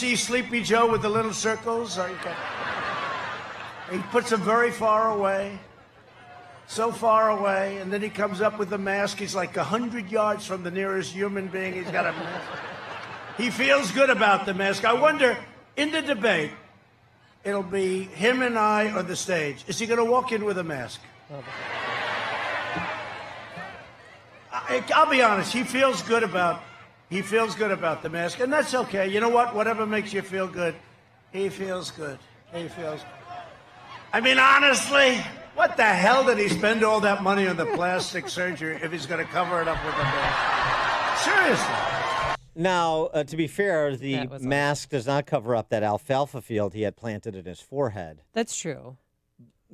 see Sleepy Joe with the little circles? He puts them very far away, so far away, and then he comes up with the mask. He's like 100 yards from the nearest human being. He's got a mask. He feels good about the mask. I wonder, in the debate, it'll be him and I on the stage. Is he going to walk in with a mask? I'll be honest. He feels good about the mask, and that's okay. You know what? Whatever makes you feel good, he feels good. He feels good. I mean, honestly, what the hell did he spend all that money on the plastic surgery if he's going to cover it up with a mask? Seriously. Now, to be fair, the mask does not cover up that alfalfa field he had planted in his forehead. That's true.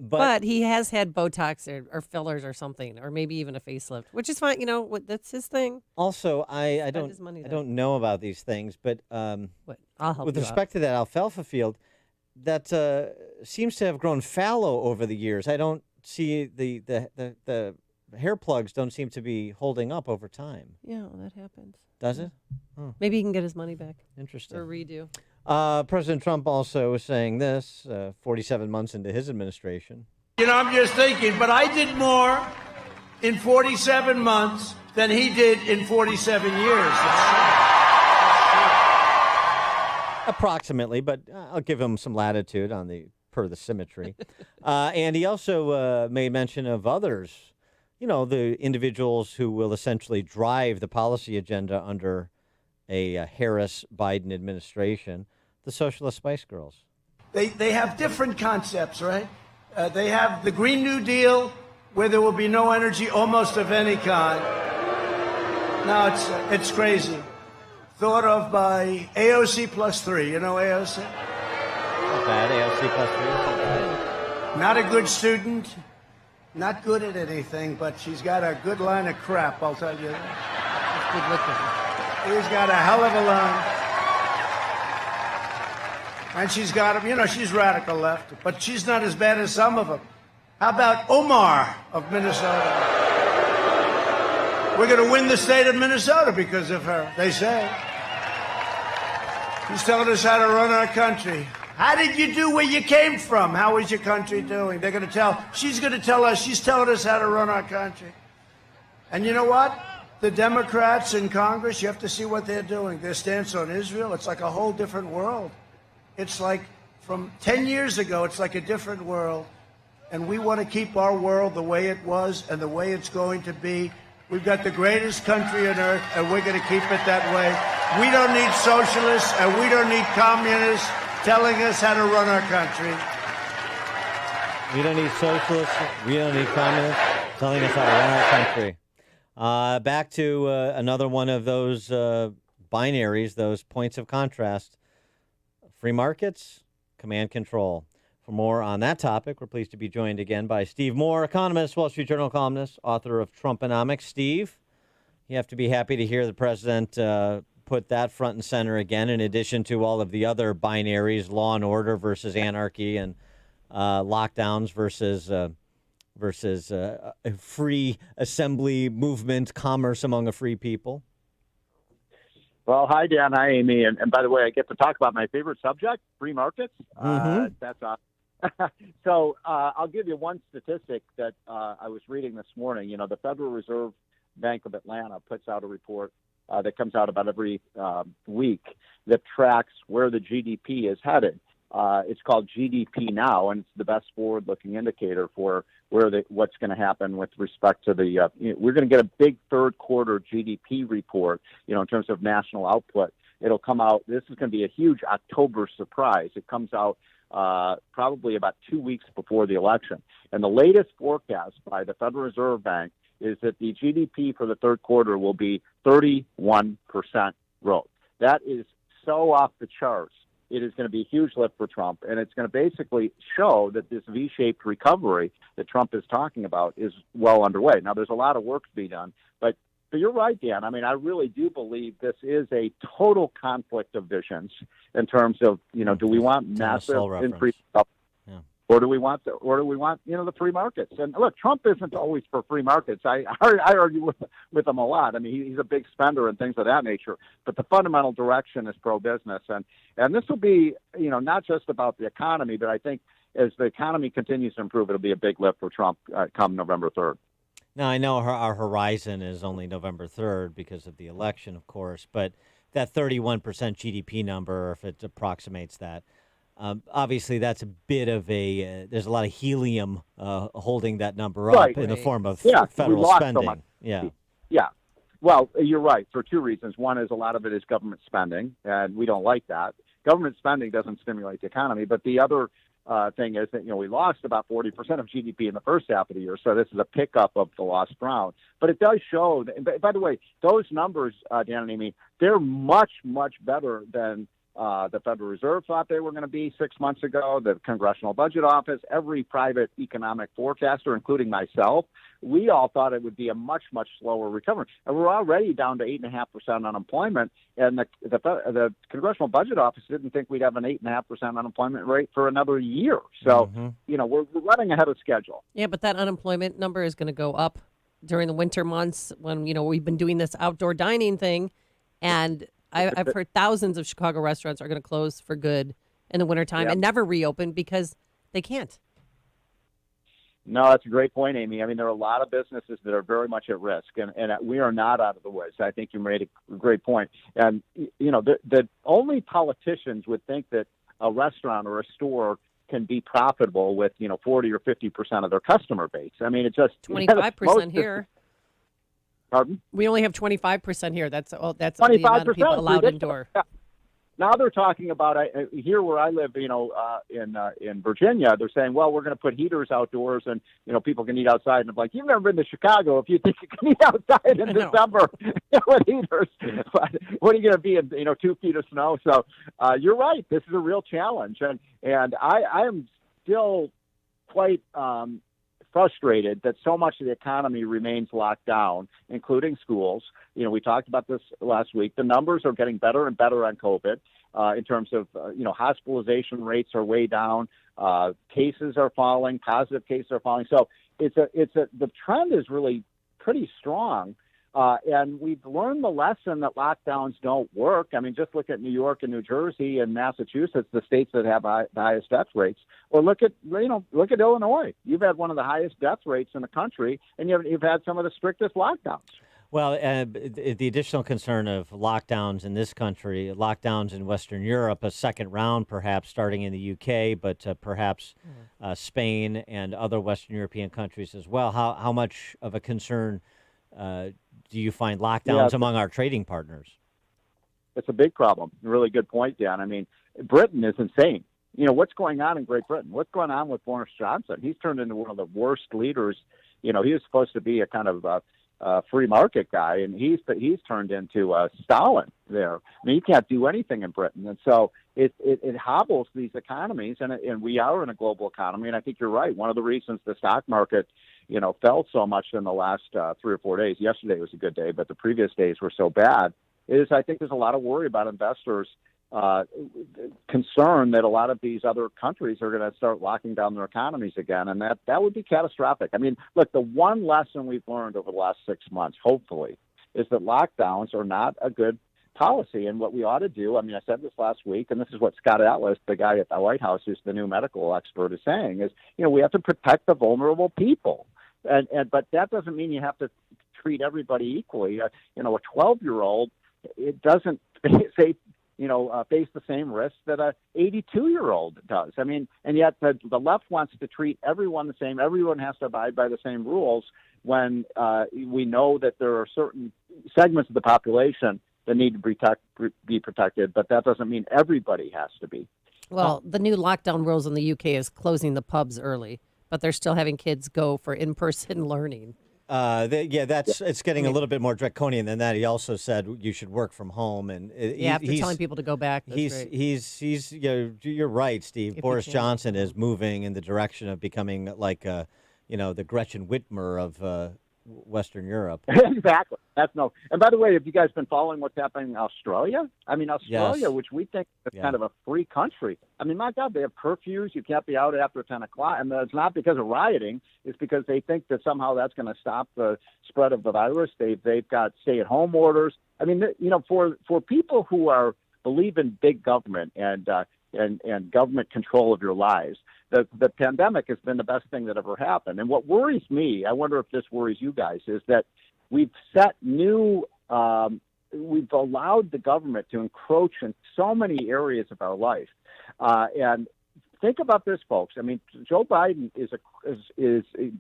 But he has had Botox or fillers or something, or maybe even a facelift, which is fine. You know, that's his thing. Also, I don't know about these things, but what? I'll help with you respect to that alfalfa field, that seems to have grown fallow over the years. I don't see the hair plugs don't seem to be holding up over time. Yeah, well, that happens. Does it? Oh. Maybe he can get his money back. Interesting. Or redo. President Trump also was saying this 47 months into his administration. You know, I'm just thinking, but I did more in 47 months than he did in 47 years. Approximately, but I'll give him some latitude on per the symmetry. And he also made mention of others, you know, the individuals who will essentially drive the policy agenda under a Harris-Biden administration, the Socialist Spice Girls. They have different concepts, right? They have the Green New Deal, where there will be no energy almost of any kind. No, it's crazy. Thought of by AOC plus 3. You know AOC? Not bad, AOC plus 3. Not bad. Not a good student, not good at anything, but she's got a good line of crap, I'll tell you that. She's good looking. He's got a hell of a line. And she's got, you know, she's radical left, but she's not as bad as some of them. How about Omar of Minnesota? We're going to win the state of Minnesota because of her, they say. She's telling us how to run our country. How did you do where you came from? How is your country doing? They're going to tell, she's going to tell us, she's telling us how to run our country. And you know what? The Democrats in Congress, you have to see what they're doing. Their stance on Israel, it's like a whole different world. It's like from 10 years ago, it's like a different world. And we want to keep our world the way it was and the way it's going to be. We've got the greatest country on earth, and we're going to keep it that way. We don't need socialists, and we don't need communists telling us how to run our country. We don't need socialists. We don't need communists telling us how to run our country. Back to another one of those binaries, those points of contrast. Free markets, command control. For more on that topic, we're pleased to be joined again by Steve Moore, economist, Wall Street Journal columnist, author of Trumponomics. Steve, you have to be happy to hear the president put that front and center again, in addition to all of the other binaries, law and order versus anarchy, and lockdowns versus free assembly movement, commerce among a free people. Well, hi, Dan. Hi, Amy. And by the way, I get to talk about my favorite subject, free markets. That's awesome. So I'll give you one statistic that I was reading this morning. You know, the Federal Reserve Bank of Atlanta puts out a report that comes out about every week that tracks where the GDP is headed. It's called GDP Now, and it's the best forward-looking indicator for what's going to happen with respect to the. We're going to get a big third quarter GDP report, you know, in terms of national output. It'll come out. This is going to be a huge October surprise. It comes out probably about 2 weeks before the election, and the latest forecast by the Federal Reserve Bank is that the GDP for the third quarter will be 31% growth. That is so off the charts. It is going to be a huge lift for Trump, and it's going to basically show that this V-shaped recovery that Trump is talking about is well underway. Now, there's a lot of work to be done, but you're right, Dan. I mean, I really do believe this is a total conflict of visions in terms of, you know, do we want massive increase? or do we want the free markets? And look, Trump isn't always for free markets. I argue with him a lot. I mean, he's a big spender and things of that nature. But the fundamental direction is pro-business, and this will be, not just about the economy, but I think as the economy continues to improve, it'll be a big lift for Trump come November 3rd. Now, I know our horizon is only November 3rd because of the election, of course, but that 31% GDP number, if it approximates that, obviously that's a bit of there's a lot of helium holding that number up in the form of federal spending. So yeah. Well, you're right for two reasons. One is a lot of it is government spending, and we don't like that. Government spending doesn't stimulate the economy, but the other thing is that we lost about 40% of GDP in the first half of the year, so this is a pickup of the lost ground. But it does show. By the way, those numbers, Dan and Amy, they're much better than the Federal Reserve thought they were going to be 6 months ago. The Congressional Budget Office, every private economic forecaster, including myself, we all thought it would be a much slower recovery. And we're already down to 8.5% unemployment, and the Congressional Budget Office didn't think we'd have an 8.5% unemployment rate for another year. So, we're running ahead of schedule. Yeah, but that unemployment number is going to go up during the winter months when, we've been doing this outdoor dining thing, and I've heard thousands of Chicago restaurants are going to close for good in the wintertime and never reopen because they can't. No, that's a great point, Amy. I mean, there are a lot of businesses that are very much at risk, and we are not out of the woods. I think you made a great point. And, the only politicians would think that a restaurant or a store can be profitable with, 40 or 50% of their customer base. I mean, it's just 25% here. Pardon? We only have 25% here. That's the 25%, amount of people allowed indoor. Yeah. Now they're talking about here where I live, in Virginia. They're saying, well, we're going to put heaters outdoors, and people can eat outside. And I'm like, you've never been to Chicago if you think you can eat outside in December with heaters. But what are you going to be in 2 feet of snow? So you're right. This is a real challenge, and I am still quite frustrated that so much of the economy remains locked down, including schools. We talked about this last week. The numbers are getting better and better on COVID in terms of, hospitalization rates are way down. Cases are falling. Positive cases are falling. So the trend is really pretty strong. And we've learned the lesson that lockdowns don't work. I mean, just look at New York and New Jersey and Massachusetts, the states that have the highest death rates. Or look at Illinois. You've had one of the highest death rates in the country, and you've had some of the strictest lockdowns. Well, the additional concern of lockdowns in this country, lockdowns in Western Europe, a second round perhaps starting in the UK, but perhaps Spain and other Western European countries as well. How much of a concern do you find lockdowns among our trading partners? It's a big problem. Really good point, Dan. I mean, Britain is insane. What's going on in Great Britain? What's going on with Boris Johnson? He's turned into one of the worst leaders. He was supposed to be a kind of free market guy, and he's turned into Stalin there. I mean, you can't do anything in Britain, and so it hobbles these economies, and we are in a global economy. And I think you're right. One of the reasons the stock market, fell so much in the last 3 or 4 days. Yesterday was a good day, but the previous days were so bad. Is I think there's a lot of worry about investors. Concern that a lot of these other countries are going to start locking down their economies again, and that would be catastrophic. I mean, look, the one lesson we've learned over the last 6 months, hopefully, is that lockdowns are not a good policy. And what we ought to do, I mean, I said this last week, and this is what Scott Atlas, the guy at the White House who's the new medical expert, is saying, is, we have to protect the vulnerable people. But that doesn't mean you have to treat everybody equally. A 12-year-old, it doesn't say, face the same risks that a 82-year-old does. I mean, and yet the left wants to treat everyone the same. Everyone has to abide by the same rules when we know that there are certain segments of the population that need to be protected, but that doesn't mean everybody has to be. Well, the new lockdown rules in the UK is closing the pubs early, but they're still having kids go for in-person learning. It's getting a little bit more draconian than that. He also said you should work from home, and after telling people to go back. He's you're right, Steve. Boris Johnson is moving in the direction of becoming like the Gretchen Whitmer of Western Europe. Exactly. That's no. And by the way, have you guys been following what's happening in Australia? I mean, Australia, Yes. which we think is Yeah. kind of a free country. I mean, my God, they have curfews. You can't be out after 10 o'clock. And it's not because of rioting. It's because they think that somehow that's going to stop the spread of the virus. They've got stay-at-home orders. I mean, for people who believe in big government and government control of your lives, the pandemic has been the best thing that ever happened. And what worries me, I wonder if this worries you guys, is that we've allowed the government to encroach in so many areas of our life. And think about this, folks. I mean, Joe Biden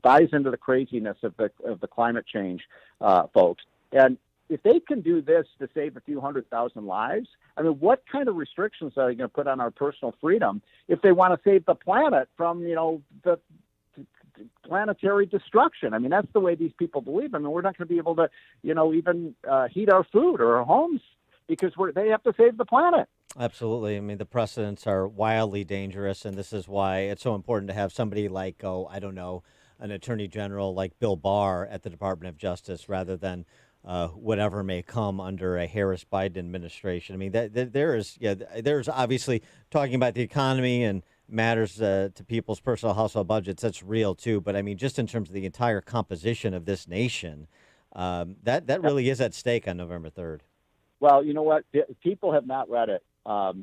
buys into the craziness of the climate change, folks. And if they can do this to save a few 100,000 lives, I mean, what kind of restrictions are they going to put on our personal freedom if they want to save the planet from, the planetary destruction? I mean, that's the way these people believe. I mean, we're not going to be able to, even heat our food or our homes because they have to save the planet. Absolutely. I mean, the precedents are wildly dangerous, and this is why it's so important to have somebody like, an attorney general like Bill Barr at the Department of Justice rather than whatever may come under a Harris-Biden administration. I mean, there's obviously talking about the economy and matters to people's personal household budgets. That's real too. But I mean, just in terms of the entire composition of this nation, that really is at stake on November 3rd. Well, you know what? People have not read it. By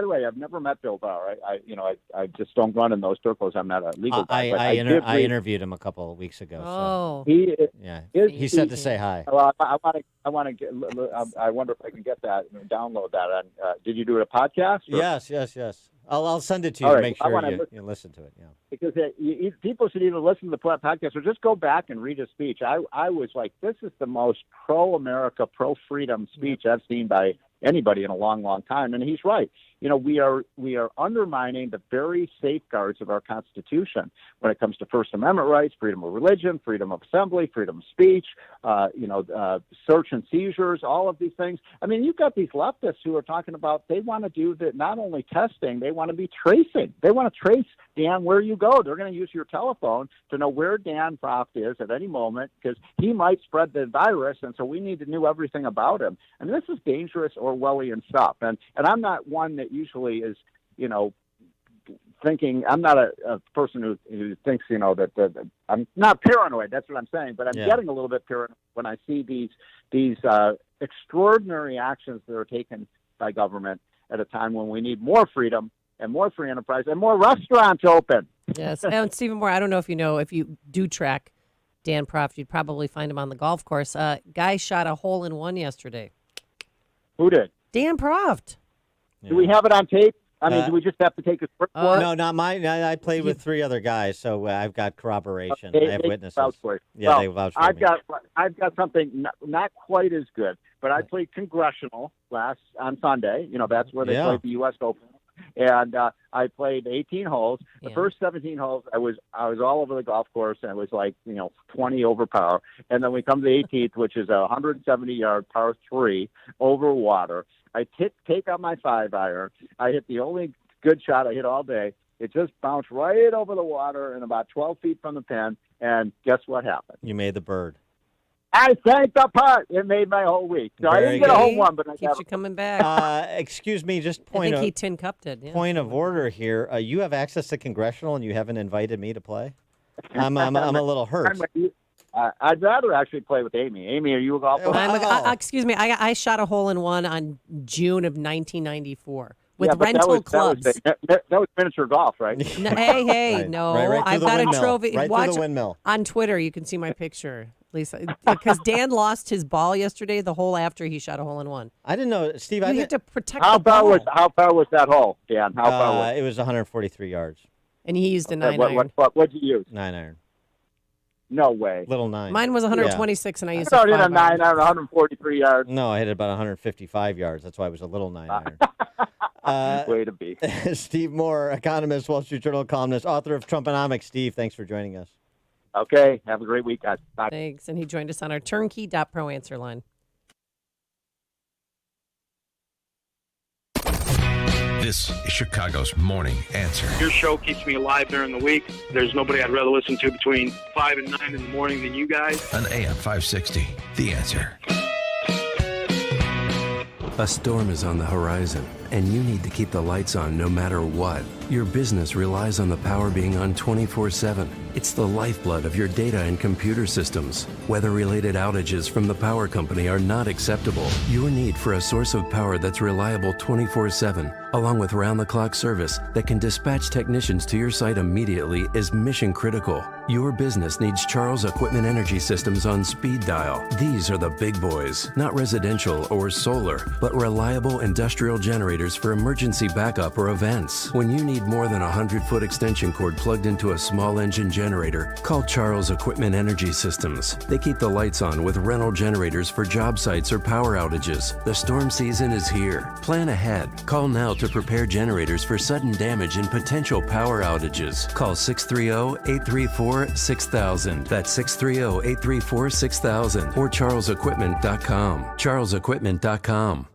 the way, I've never met Bill Barr. I just don't run in those circles. I'm not a legal guy. I interviewed him a couple of weeks ago. Oh, So. He said to say hi. Well, I want to get. I wonder if I can get that and download that. On, did you do it a podcast? Or? Yes. I'll send it to you All to right. make sure you listen to it. Yeah. Because people should either listen to the podcast or just go back and read his speech. I was like, this is the most pro-America, pro-freedom speech I've seen by anybody in a long, long time. And he's right. We are undermining the very safeguards of our Constitution when it comes to First Amendment rights, freedom of religion, freedom of assembly, freedom of speech, search and seizures, all of these things. I mean, you've got these leftists who are talking about they want to do not only testing, they want to be tracing. They want to trace, Dan, where you go. They're going to use your telephone to know where Dan Proft is at any moment because he might spread the virus, and so we need to know everything about him. And this is dangerous Orwellian stuff. And I'm not one that usually is, thinking. I'm not a person who thinks, that I'm not paranoid. That's what I'm saying. But I'm getting a little bit paranoid when I see these extraordinary actions that are taken by government at a time when we need more freedom and more free enterprise and more restaurants open. yes. And Stephen Moore, I don't know if you do track Dan Proft, you'd probably find him on the golf course. Guy shot a hole-in-one yesterday. Who did? Dan Proft. Do we have it on tape? I mean, do we just have to take his word for it? No, not mine. I played with 3 other guys, so I've got corroboration. I have witnesses. Vouch for it. Yeah, they vouch for me. I've got something not quite as good, but I played Congressional on Sunday. That's where they played the U.S. Open. And I played 18 holes. The first 17 holes, I was all over the golf course, and it was like 20 over par. And then we come to the 18th, which is a 170-yard par 3 over water. I take out my 5-iron. I hit the only good shot I hit all day. It just bounced right over the water and about 12 feet from the pin. And guess what happened? You made the bird. I sank the putt. It made my whole week. So I didn't get a home run, but I keeps you coming back. Excuse me, just I think he tin cupped it. Yeah. Point of order here. You have access to Congressional, and you haven't invited me to play. I'm a little hurt. I'd rather actually play with Amy. Amy, are you a golfer? Excuse me. I shot a hole-in-one on June of 1994 with rental clubs. That was miniature golf, right? No, hey, no. Right I've got a trophy. Right Watch through the windmill. on Twitter. You can see my picture, Lisa, because Dan lost his ball yesterday. The hole after he shot a hole-in-one. I didn't know, Steve. You have to protect the ball. How far was that hole, Dan? How far was it? It was 143 yards. And he used a 9-iron. What'd you use? 9-iron. No way. Little 9. Mine was 126, and I used I a started 5-iron. a 9-iron, 143 yards. No, I hit about 155 yards. That's why it was a little 9-iron. Way to be. Steve Moore, economist, Wall Street Journal columnist, author of Trumponomics. Steve, thanks for joining us. Okay. Have a great week, guys. Bye. Thanks. And he joined us on our turnkey.pro answer line. This is Chicago's Morning Answer. Your show keeps me alive during the week. There's nobody I'd rather listen to between 5 and 9 in the morning than you guys. On AM 560, The Answer. A storm is on the horizon, and you need to keep the lights on no matter what. Your business relies on the power being on 24/7. It's the lifeblood of your data and computer systems. Weather-related outages from the power company are not acceptable. Your need for a source of power that's reliable 24/7, along with round-the-clock service that can dispatch technicians to your site immediately, is mission critical. Your business needs Charles Equipment Energy Systems on speed dial. These are the big boys, not residential or solar, but reliable industrial generators for emergency backup or events. When you need more than a 100-foot extension cord plugged into a small engine generator, call Charles Equipment Energy Systems. They keep the lights on with rental generators for job sites or power outages. The storm season is here. Plan ahead. Call now to prepare generators for sudden damage and potential power outages. Call 630-834-6000. That's 630-834-6000 or charlesequipment.com. charlesequipment.com.